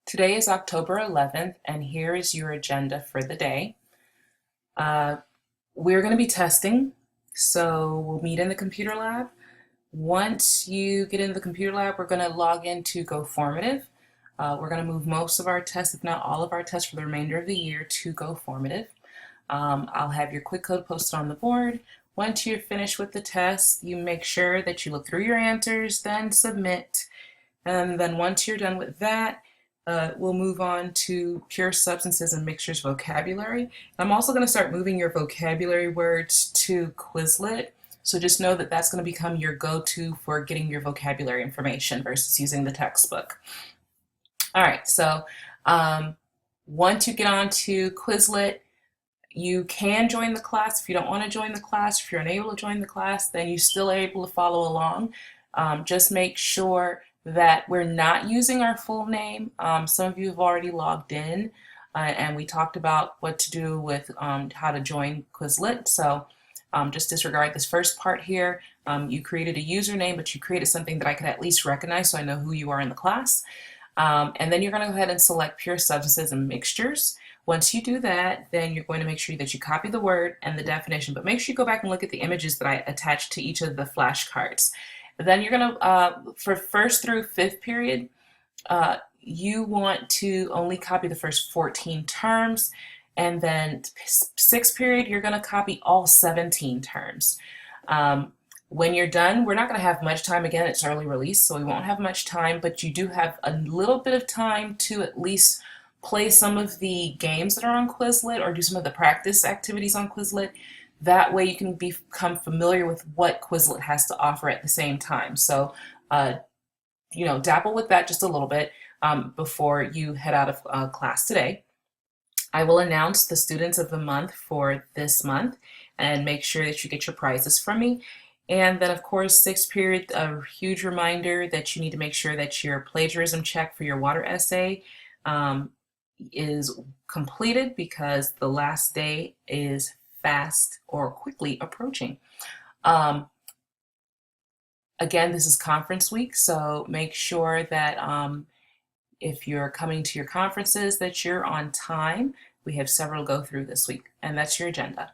Today is October 11th, and here is your agenda for the day. We're going to be testing, so we'll meet in the computer lab. Once you get into the computer lab, we're going to log into GoFormative. We're going to move most of our tests, if not all of our tests, for the remainder of the year to GoFormative. I'll have your quick code posted on the board. Once you're finished with the test, you make sure that you look through your answers, then submit. And then once you're done with that, we'll move on to pure substances and mixtures vocabulary. I'm also going to start moving your vocabulary words to Quizlet. So just know that that's going to become your go-to for getting your vocabulary information versus using the textbook. All right, so once you get onto Quizlet, you can join the class. If you don't want to join the class, if you're unable to join the class, then you're still able to follow along. Just make sure that we're not using our full name. Some of you have already logged in, and we talked about what to do with how to join Quizlet. So just disregard this first part here. You created a username, but you created something that I could at least recognize so I know who you are in the class. And then you're going to go ahead and select pure substances and mixtures. Once you do that, then you're going to make sure that you copy the word and the definition, but make sure you go back and look at the images that I attached to each of the flashcards. Then you're going to, for first through fifth period, you want to only copy the first 14 terms, and then sixth period, you're going to copy all 17 terms. When you're done, we're not going to have much time. Again, it's early release, so we won't have much time, but you do have a little bit of time to at least play some of the games that are on Quizlet or do some of the practice activities on Quizlet. That way you can become familiar with what Quizlet has to offer at the same time. So, dabble with that just a little bit before you head out of class today. I will announce the students of the month for this month and make sure that you get your prizes from me. And then, of course, sixth period, a huge reminder that you need to make sure that your plagiarism check for your water essay is completed because the last day is fast or quickly approaching. Again, this is conference week, so make sure that if you're coming to your conferences that you're on time. We have several to go through this week, and that's your agenda.